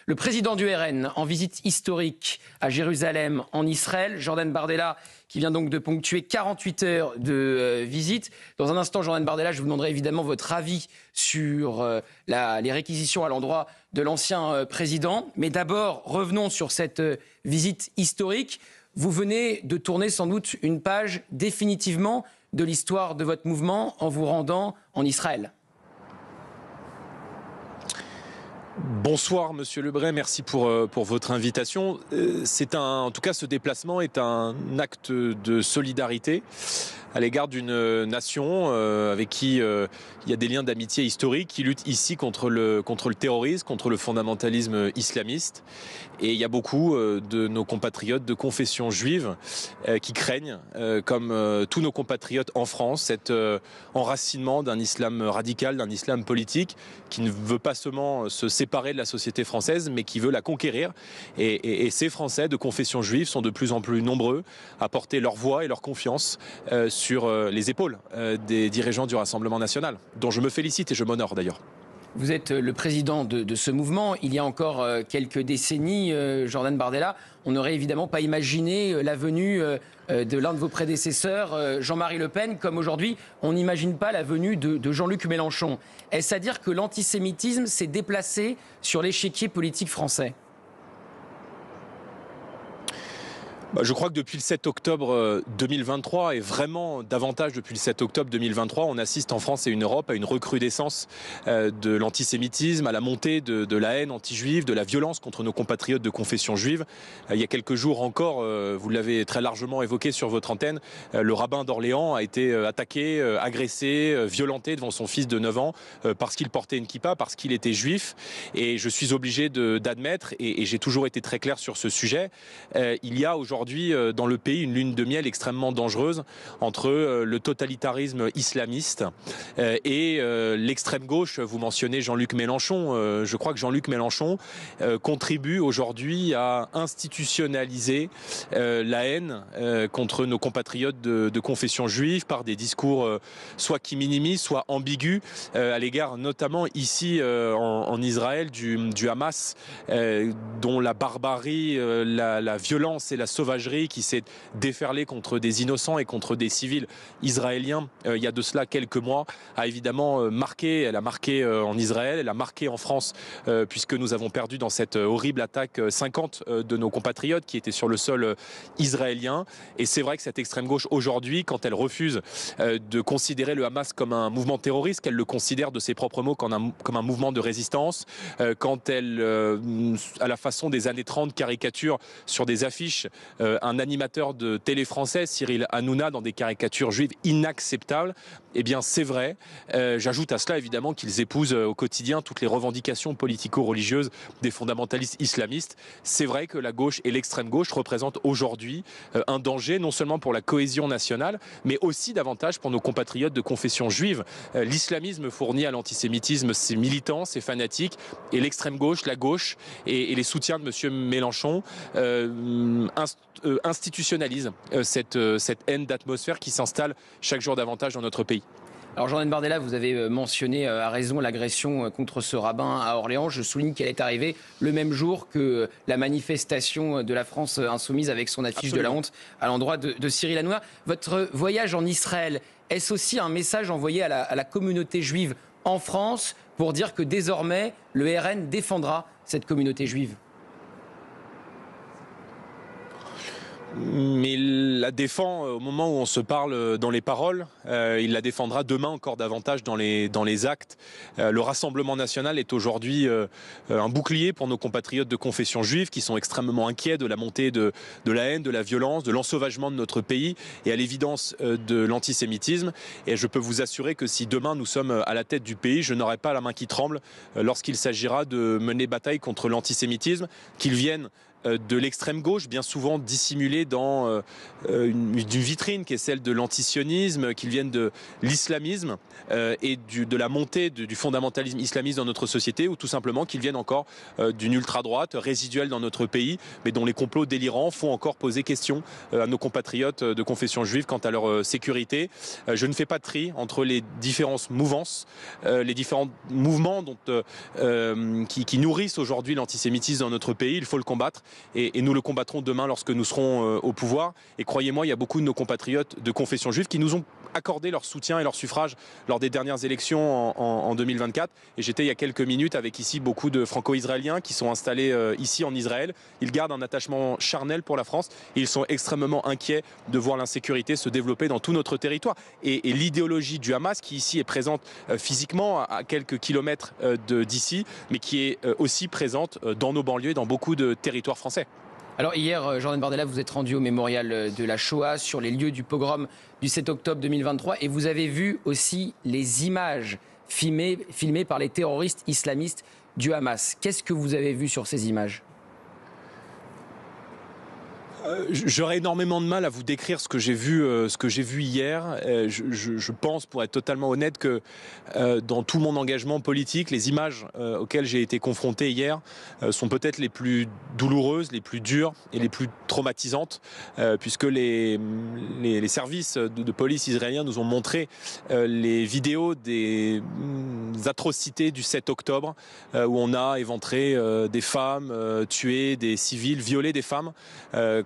Le président du RN en visite historique à Jérusalem, en Israël, Jordan Bardella, qui vient donc de ponctuer 48 heures de visite. Dans un instant, Jordan Bardella, je vous demanderai évidemment votre avis sur les réquisitions à l'endroit de l'ancien président. Mais d'abord, revenons sur cette visite historique. Vous venez de tourner sans doute une page définitivement de l'histoire de votre mouvement en vous rendant en Israël. Bonsoir Monsieur Lebray, merci pour votre invitation. En tout cas, ce déplacement est un acte de solidarité à l'égard d'une nation avec qui il y a des liens d'amitié historiques, qui lutte ici contre le terrorisme, contre le fondamentalisme islamiste. Et il y a beaucoup de nos compatriotes de confession juive qui craignent, comme tous nos compatriotes en France, cet enracinement d'un islam radical, d'un islam politique qui ne veut pas seulement se séparer de la société française, mais qui veut la conquérir. Et ces Français de confession juive sont de plus en plus nombreux à porter leur voix et leur confiance sur les épaules des dirigeants du Rassemblement national, dont je me félicite et je m'honore d'ailleurs. Vous êtes le président de ce mouvement. Il y a encore quelques décennies, Jordan Bardella, on n'aurait évidemment pas imaginé la venue de l'un de vos prédécesseurs, Jean-Marie Le Pen, comme aujourd'hui, on n'imagine pas la venue de Jean-Luc Mélenchon. Est-ce à dire que l'antisémitisme s'est déplacé sur l'échiquier politique français ? Je crois que depuis le 7 octobre 2023, et vraiment davantage depuis le 7 octobre 2023, on assiste en France et en Europe à une recrudescence de l'antisémitisme, à la montée de la haine anti-juive, de la violence contre nos compatriotes de confession juive. Il y a quelques jours encore, vous l'avez très largement évoqué sur votre antenne, le rabbin d'Orléans a été attaqué, agressé, violenté devant son fils de 9 ans parce qu'il portait une kippa, parce qu'il était juif. Et je suis obligé d'admettre, et j'ai toujours été très clair sur ce sujet, il y a aujourd'hui dans le pays une lune de miel extrêmement dangereuse entre le totalitarisme islamiste et l'extrême gauche. Vous mentionnez Jean-Luc Mélenchon. Je crois que Jean-Luc Mélenchon contribue aujourd'hui à institutionnaliser la haine contre nos compatriotes de confession juive par des discours soit qui minimisent, soit ambigus à l'égard notamment ici en Israël du Hamas, dont la barbarie, la violence et la sauvagerie qui s'est déferlée contre des innocents et contre des civils israéliens il y a de cela quelques mois a évidemment marqué. Elle a marqué en Israël, elle a marqué en France puisque nous avons perdu dans cette horrible attaque 50 de nos compatriotes qui étaient sur le sol israélien. Et c'est vrai que cette extrême gauche aujourd'hui, quand elle refuse de considérer le Hamas comme un mouvement terroriste, qu'elle le considère de ses propres mots comme un mouvement de résistance, quand elle, à la façon des années 30, caricature sur des affiches un animateur de télé français, Cyril Hanouna, dans des caricatures juives inacceptables, eh bien c'est vrai. J'ajoute à cela évidemment qu'ils épousent au quotidien toutes les revendications politico-religieuses des fondamentalistes islamistes. C'est vrai que la gauche et l'extrême gauche représentent aujourd'hui un danger non seulement pour la cohésion nationale, mais aussi davantage pour nos compatriotes de confession juive. L'islamisme fournit à l'antisémitisme ses militants, ses fanatiques, et l'extrême gauche, la gauche et les soutiens de M. Mélenchon institutionnalise cette haine d'atmosphère qui s'installe chaque jour davantage dans notre pays. Alors Jordan Bardella, vous avez mentionné à raison l'agression contre ce rabbin à Orléans. Je souligne qu'elle est arrivée le même jour que la manifestation de la France insoumise avec son affiche de la honte à l'endroit de Cyril Hanouna. Votre voyage en Israël, est-ce aussi un message envoyé à la communauté juive en France pour dire que désormais le RN défendra cette communauté juive ? Mais il la défend au moment où on se parle dans les paroles. Il la défendra demain encore davantage dans les actes. Le Rassemblement national est aujourd'hui un bouclier pour nos compatriotes de confession juive qui sont extrêmement inquiets de la montée de la haine, de la violence, de l'ensauvagement de notre pays et à l'évidence de l'antisémitisme. Et je peux vous assurer que si demain nous sommes à la tête du pays, je n'aurai pas la main qui tremble lorsqu'il s'agira de mener bataille contre l'antisémitisme, qu'il vienne de l'extrême gauche, bien souvent dissimulés dans une vitrine qui est celle de l'antisionisme, qu'ils viennent de l'islamisme et de la montée du fondamentalisme islamiste dans notre société, ou tout simplement qu'ils viennent encore d'une ultra-droite résiduelle dans notre pays, mais dont les complots délirants font encore poser question à nos compatriotes de confession juive quant à leur sécurité. Je ne fais pas de tri entre les différentes mouvances, les différents mouvements qui nourrissent aujourd'hui l'antisémitisme dans notre pays. Il faut le combattre et nous le combattrons demain lorsque nous serons au pouvoir. Et croyez-moi, il y a beaucoup de nos compatriotes de confession juive qui nous ont accordé leur soutien et leur suffrage lors des dernières élections en 2024. Et j'étais il y a quelques minutes avec ici beaucoup de franco-israéliens qui sont installés ici en Israël. Ils gardent un attachement charnel pour la France et ils sont extrêmement inquiets de voir l'insécurité se développer dans tout notre territoire. Et l'idéologie du Hamas, qui ici est présente physiquement à quelques kilomètres d'ici, mais qui est aussi présente dans nos banlieues et dans beaucoup de territoires français. Alors hier, Jordan Bardella, vous êtes rendu au mémorial de la Shoah sur les lieux du pogrom du 7 octobre 2023 et vous avez vu aussi les images filmées par les terroristes islamistes du Hamas. Qu'est-ce que vous avez vu sur ces images ? J'aurais énormément de mal à vous décrire ce que j'ai vu hier. Je pense, pour être totalement honnête, que dans tout mon engagement politique, les images auxquelles j'ai été confronté hier sont peut-être les plus douloureuses, les plus dures et les plus traumatisantes, puisque les services de police israéliens nous ont montré les vidéos des atrocités du 7 octobre, où on a éventré des femmes, tué des civils, violé des femmes,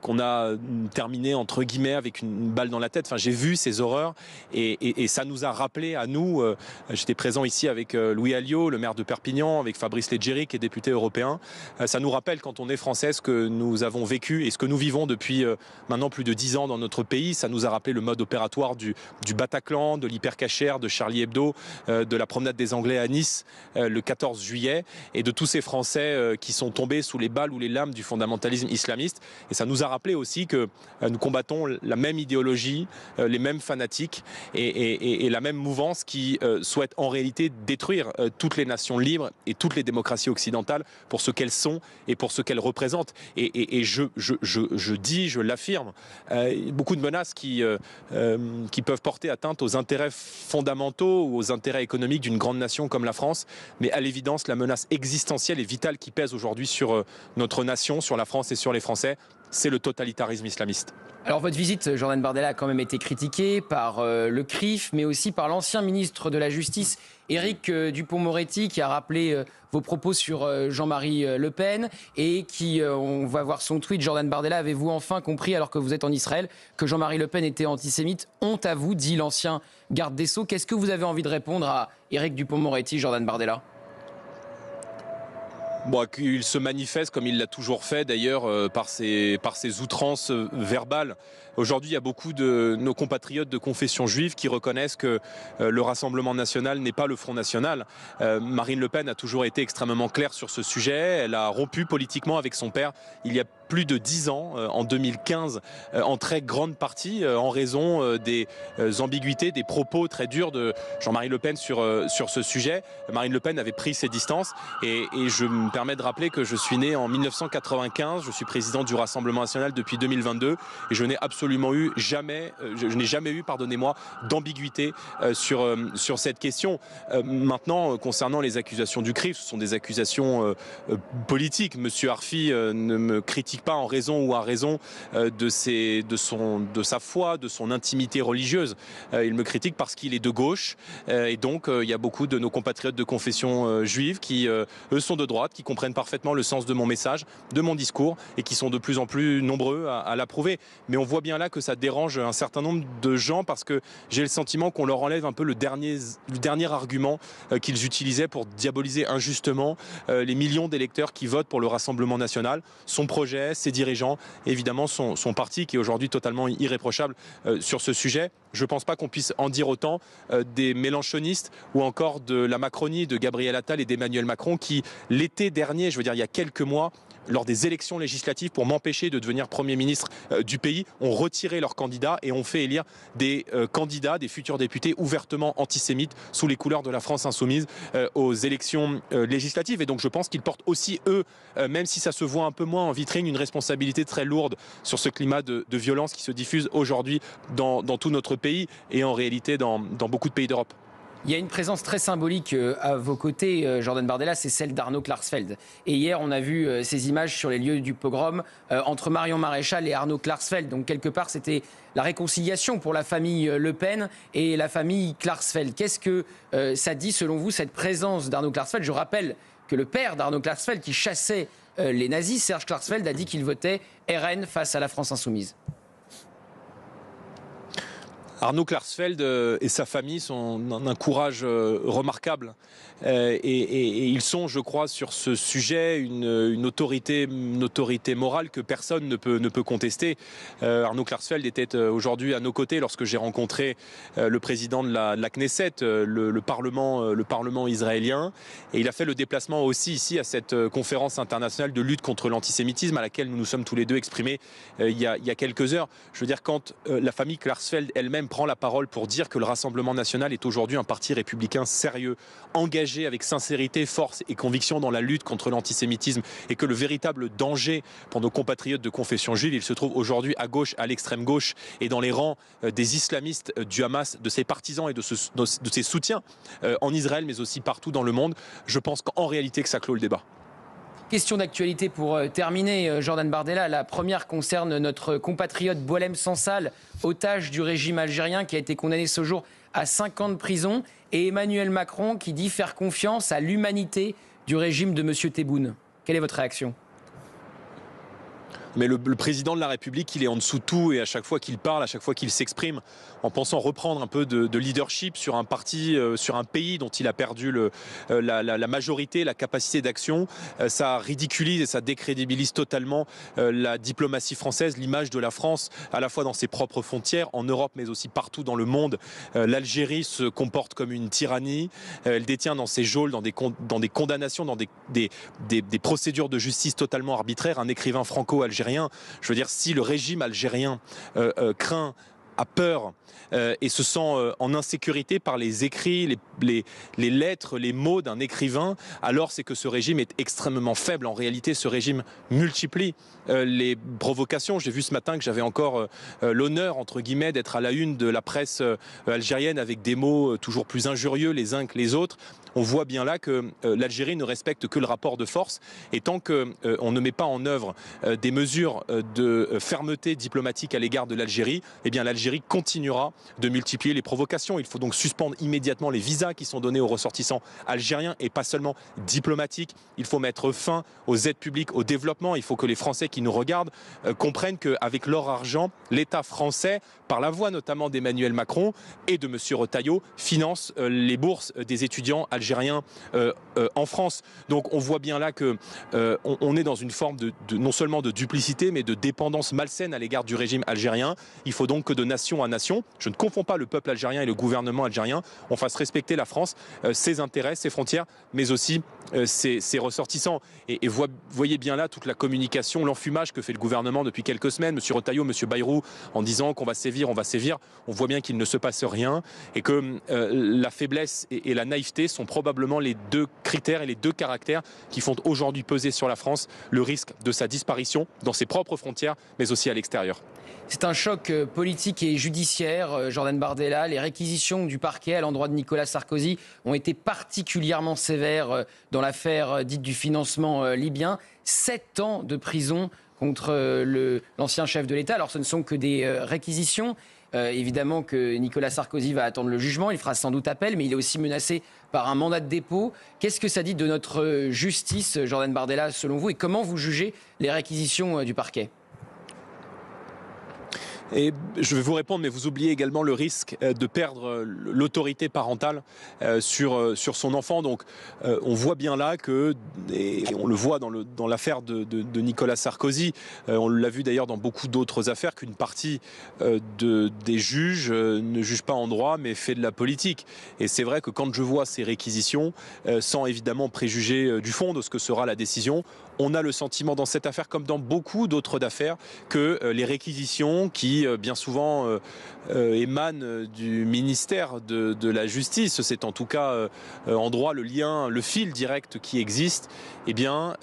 qu'on a terminé entre guillemets avec une balle dans la tête. Enfin, j'ai vu ces horreurs et ça nous a rappelé à nous, j'étais présent ici avec Louis Alliot, le maire de Perpignan, avec Fabrice Leggeri qui est député européen. Ça nous rappelle quand on est français ce que nous avons vécu et ce que nous vivons depuis maintenant plus de 10 ans dans notre pays. Ça nous a rappelé le mode opératoire du Bataclan, de l'Hypercacher, de Charlie Hebdo, de la promenade des Anglais à Nice le 14 juillet et de tous ces Français qui sont tombés sous les balles ou les lames du fondamentalisme islamiste. Et ça nous a rappelé aussi que nous combattons la même idéologie, les mêmes fanatiques et la même mouvance qui souhaite en réalité détruire toutes les nations libres et toutes les démocraties occidentales pour ce qu'elles sont et pour ce qu'elles représentent. Et je dis, je l'affirme, beaucoup de menaces qui peuvent porter atteinte aux intérêts fondamentaux ou aux intérêts économiques d'une grande nation comme la France, mais à l'évidence, la menace existentielle et vitale qui pèse aujourd'hui sur notre nation, sur la France et sur les Français, c'est le totalitarisme islamiste. Alors votre visite, Jordan Bardella, a quand même été critiquée par le CRIF, mais aussi par l'ancien ministre de la Justice, Éric Dupond-Moretti, qui a rappelé vos propos sur Jean-Marie Le Pen et qui, on va voir son tweet, Jordan Bardella, avez-vous enfin compris, alors que vous êtes en Israël, que Jean-Marie Le Pen était antisémite ? Honte à vous, dit l'ancien garde des Sceaux. Qu'est-ce que vous avez envie de répondre à Éric Dupond-Moretti, Jordan Bardella ? Bon, qu'il se manifeste comme il l'a toujours fait d'ailleurs par ses outrances verbales. Aujourd'hui, il y a beaucoup de nos compatriotes de confession juive qui reconnaissent que le Rassemblement national n'est pas le Front national. Marine Le Pen a toujours été extrêmement claire sur ce sujet. Elle a rompu politiquement avec son père il y a plus de 10 ans, en 2015, en très grande partie en raison des ambiguïtés, des propos très durs de Jean-Marie Le Pen sur ce sujet. Marine Le Pen avait pris ses distances et je me permets de rappeler que je suis né en 1995, je suis président du Rassemblement national depuis 2022 et je n'ai jamais eu, pardonnez-moi, d'ambiguïté sur cette question. Maintenant, concernant les accusations du CRIF, ce sont des accusations politiques. Monsieur Arfi ne me critique pas en raison ou à raison de sa foi, de son intimité religieuse. Il me critique parce qu'il est de gauche et donc il y a beaucoup de nos compatriotes de confession juive qui, eux, sont de droite, qui comprennent parfaitement le sens de mon message, de mon discours et qui sont de plus en plus nombreux à l'approuver. Mais on voit bien là que ça dérange un certain nombre de gens parce que j'ai le sentiment qu'on leur enlève un peu le dernier argument qu'ils utilisaient pour diaboliser injustement les millions d'électeurs qui votent pour le Rassemblement national, son projet, ses dirigeants, évidemment son parti qui est aujourd'hui totalement irréprochable sur ce sujet. Je ne pense pas qu'on puisse en dire autant des mélenchonistes ou encore de la Macronie, de Gabriel Attal et d'Emmanuel Macron qui, l'été dernier, je veux dire il y a quelques mois, lors des élections législatives pour m'empêcher de devenir Premier ministre du pays, ont retiré leurs candidats et ont fait élire des candidats, des futurs députés ouvertement antisémites sous les couleurs de la France insoumise aux élections législatives. Et donc je pense qu'ils portent aussi, eux, même si ça se voit un peu moins en vitrine, une responsabilité très lourde sur ce climat de violence qui se diffuse aujourd'hui dans tout notre pays et en réalité dans beaucoup de pays d'Europe. Il y a une présence très symbolique à vos côtés, Jordan Bardella, c'est celle d'Arnaud Klarsfeld. Et hier, on a vu ces images sur les lieux du pogrom entre Marion Maréchal et Arnaud Klarsfeld. Donc quelque part, c'était la réconciliation pour la famille Le Pen et la famille Klarsfeld. Qu'est-ce que ça dit, selon vous, cette présence d'Arnaud Klarsfeld? Je rappelle que le père d'Arnaud Klarsfeld, qui chassait les nazis, Serge Klarsfeld, a dit qu'il votait RN face à la France insoumise. Arnaud Klarsfeld et sa famille sont d'un courage remarquable et ils sont, je crois, sur ce sujet une autorité morale que personne ne peut contester. Arnaud Klarsfeld était aujourd'hui à nos côtés lorsque j'ai rencontré le président de la Knesset, le Parlement israélien, et il a fait le déplacement aussi ici à cette conférence internationale de lutte contre l'antisémitisme à laquelle nous nous sommes tous les deux exprimés il y a quelques heures. Je veux dire, quand la famille Klarsfeld elle-même prend la parole pour dire que le Rassemblement national est aujourd'hui un parti républicain sérieux, engagé avec sincérité, force et conviction dans la lutte contre l'antisémitisme, et que le véritable danger pour nos compatriotes de confession juive, il se trouve aujourd'hui à gauche, à l'extrême gauche, et dans les rangs des islamistes du Hamas, de ses partisans et de ses soutiens en Israël, mais aussi partout dans le monde. Je pense qu'en réalité que ça clôt le débat. Question d'actualité pour terminer, Jordan Bardella. La première concerne notre compatriote Boualem Sansal, otage du régime algérien, qui a été condamné ce jour à 5 ans de prison, et Emmanuel Macron qui dit faire confiance à l'humanité du régime de M. Tebboune. Quelle est votre réaction ? Mais le président de la République, il est en dessous de tout, et à chaque fois qu'il parle, à chaque fois qu'il s'exprime, en pensant reprendre un peu de leadership sur un parti, sur un pays dont il a perdu la majorité, la capacité d'action, ça ridiculise et ça décrédibilise totalement la diplomatie française, l'image de la France, à la fois dans ses propres frontières, en Europe, mais aussi partout dans le monde. L'Algérie se comporte comme une tyrannie, elle détient dans ses geôles, dans des condamnations, dans des procédures de justice totalement arbitraires, un écrivain franco-algérien. Je veux dire, si le régime algérien craint, a peur et se sent en insécurité par les écrits, les lettres, les mots d'un écrivain, alors c'est que ce régime est extrêmement faible. En réalité, ce régime multiplie les provocations. J'ai vu ce matin que j'avais encore l'honneur, entre guillemets, d'être à la une de la presse algérienne avec des mots toujours plus injurieux les uns que les autres. On voit bien là que l'Algérie ne respecte que le rapport de force, et tant qu'on ne met pas en œuvre des mesures de fermeté diplomatique à l'égard de l'Algérie, eh bien l'Algérie continuera de multiplier les provocations. Il faut donc suspendre immédiatement les visas qui sont donnés aux ressortissants algériens, et pas seulement diplomatiques. Il faut mettre fin aux aides publiques au développement. Il faut que les Français qui nous regardent comprennent qu'avec leur argent, l'État français, par la voix notamment d'Emmanuel Macron et de M. Retailleau, finance les bourses des étudiants algériens en France. Donc on voit bien là qu'on est dans une forme non seulement de duplicité, mais de dépendance malsaine à l'égard du régime algérien. Il faut donc que de nation à nation, je ne confonds pas le peuple algérien et le gouvernement algérien, on fasse respecter la France, ses intérêts, ses frontières, mais aussi ses ressortissants. Et voyez bien là toute la communication, l'enfumage que fait le gouvernement depuis quelques semaines, M. Retailleau, M. Bayrou, en disant qu'on va sévir, on va sévir. On voit bien qu'il ne se passe rien, et que la faiblesse et la naïveté sont probablement les deux critères et les deux caractères qui font aujourd'hui peser sur la France le risque de sa disparition dans ses propres frontières, mais aussi à l'extérieur. C'est un choc politique et judiciaire, Jordan Bardella. Les réquisitions du parquet à l'endroit de Nicolas Sarkozy ont été particulièrement sévères dans l'affaire dite du financement libyen. 7 ans de prison contre l'ancien chef de l'État. Alors ce ne sont que des réquisitions. Évidemment que Nicolas Sarkozy va attendre le jugement, il fera sans doute appel, mais il est aussi menacé par un mandat de dépôt. Qu'est-ce que ça dit de notre justice, Jordan Bardella, selon vous, et comment vous jugez les réquisitions du parquet ? Et je vais vous répondre, mais vous oubliez également le risque de perdre l'autorité parentale sur son enfant. Donc on voit bien là que, et on le voit dans l'affaire de Nicolas Sarkozy, on l'a vu d'ailleurs dans beaucoup d'autres affaires, qu'une partie des juges ne juge pas en droit mais fait de la politique. Et c'est vrai que quand je vois ces réquisitions, sans évidemment préjuger du fond de ce que sera la décision, on a le sentiment dans cette affaire, comme dans beaucoup d'autres affaires, que les réquisitions qui bien souvent émanent du ministère de la Justice, c'est en tout cas en droit le lien, le fil direct qui existe, eh bien,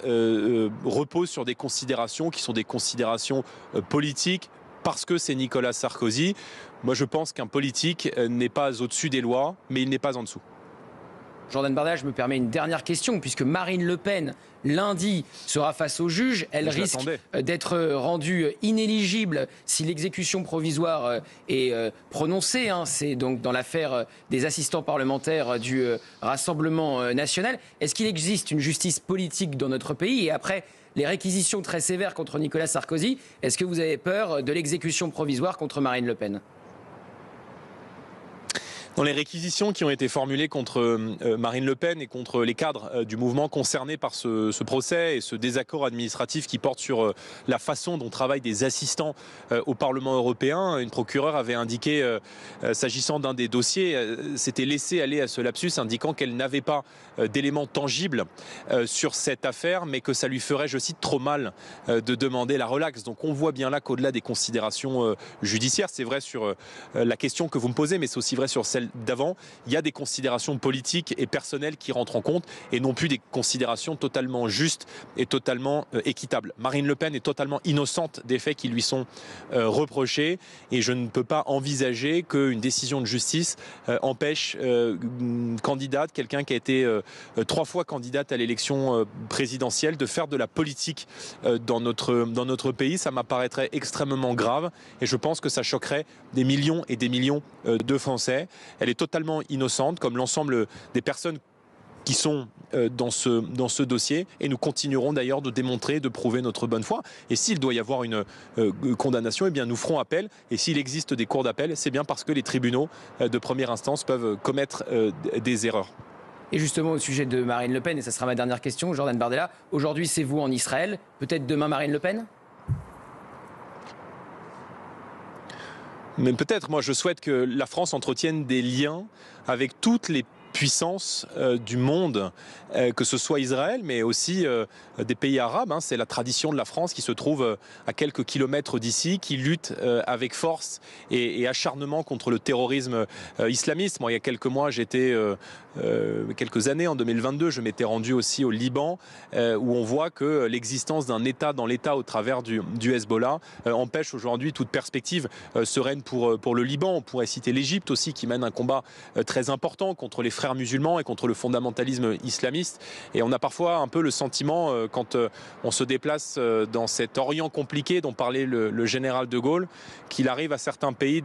repose sur des considérations qui sont des considérations politiques, parce que c'est Nicolas Sarkozy. Moi je pense qu'un politique n'est pas au-dessus des lois, mais il n'est pas en dessous. Jordan Bardella, je me permets une dernière question, puisque Marine Le Pen, lundi, sera face au juge. Elle risque d'être rendue inéligible si l'exécution provisoire est prononcée. C'est donc dans l'affaire des assistants parlementaires du Rassemblement national. Est-ce qu'il existe une justice politique dans notre pays? Et après les réquisitions très sévères contre Nicolas Sarkozy, est-ce que vous avez peur de l'exécution provisoire contre Marine Le Pen? Dans les réquisitions qui ont été formulées contre Marine Le Pen et contre les cadres du mouvement concernés par ce procès et ce désaccord administratif qui porte sur la façon dont travaillent des assistants au Parlement européen, une procureure avait indiqué, s'agissant d'un des dossiers, s'était laissé aller à ce lapsus, indiquant qu'elle n'avait pas d'éléments tangibles sur cette affaire, mais que ça lui ferait, je cite, trop mal de demander la relaxe. Donc on voit bien là qu'au-delà des considérations judiciaires, c'est vrai sur la question que vous me posez, mais c'est aussi vrai sur celle d'avant, il y a des considérations politiques et personnelles qui rentrent en compte et non plus des considérations totalement justes et totalement équitables. Marine Le Pen est totalement innocente des faits qui lui sont reprochés et je ne peux pas envisager qu'une décision de justice empêche une candidate, quelqu'un qui a été 3 fois candidate à l'élection présidentielle, de faire de la politique dans notre pays. Ça m'apparaîtrait extrêmement grave et je pense que ça choquerait des millions et des millions de Français. Elle est totalement innocente, comme l'ensemble des personnes qui sont dans ce dossier, et nous continuerons d'ailleurs de démontrer, de prouver notre bonne foi. Et s'il doit y avoir une condamnation, eh bien nous ferons appel. Et s'il existe des cours d'appel, c'est bien parce que les tribunaux de première instance peuvent commettre des erreurs. Et justement, au sujet de Marine Le Pen, et ça sera ma dernière question, Jordan Bardella, aujourd'hui c'est vous en Israël, peut-être demain Marine Le Pen ? Mais peut-être, moi je souhaite que la France entretienne des liens avec toutes les puissances du monde, que ce soit Israël, mais aussi des pays arabes. C'est la tradition de la France qui se trouve à quelques kilomètres d'ici, qui lutte avec force et acharnement contre le terrorisme islamiste. Moi, il y a quelques mois, quelques années, en 2022, je m'étais rendu aussi au Liban, où on voit que l'existence d'un État dans l'État au travers du Hezbollah empêche aujourd'hui toute perspective sereine pour le Liban. On pourrait citer l'Égypte aussi, qui mène un combat très important contre les frères musulmans et contre le fondamentalisme islamiste. Et on a parfois un peu le sentiment, quand on se déplace dans cet Orient compliqué dont parlait le général de Gaulle, qu'il arrive à certains pays,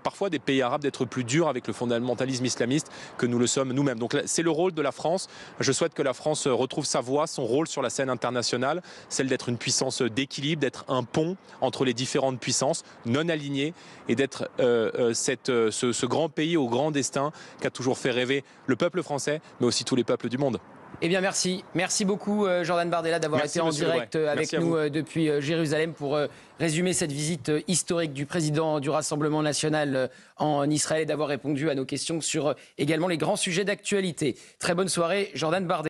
parfois des pays arabes, d'être plus durs avec le fondamentalisme islamiste que nous le sommes nous-mêmes. Donc c'est le rôle de la France. Je souhaite que la France retrouve sa voix, son rôle sur la scène internationale, celle d'être une puissance d'équilibre, d'être un pont entre les différentes puissances, non alignées, et d'être ce grand pays au grand destin qu'a toujours fait rêver le peuple français, mais aussi tous les peuples du monde. Eh bien merci. Merci beaucoup Jordan Bardella d'avoir été en direct avec nous depuis Jérusalem pour résumer cette visite historique du président du Rassemblement national en Israël et d'avoir répondu à nos questions sur également les grands sujets d'actualité. Très bonne soirée Jordan Bardella.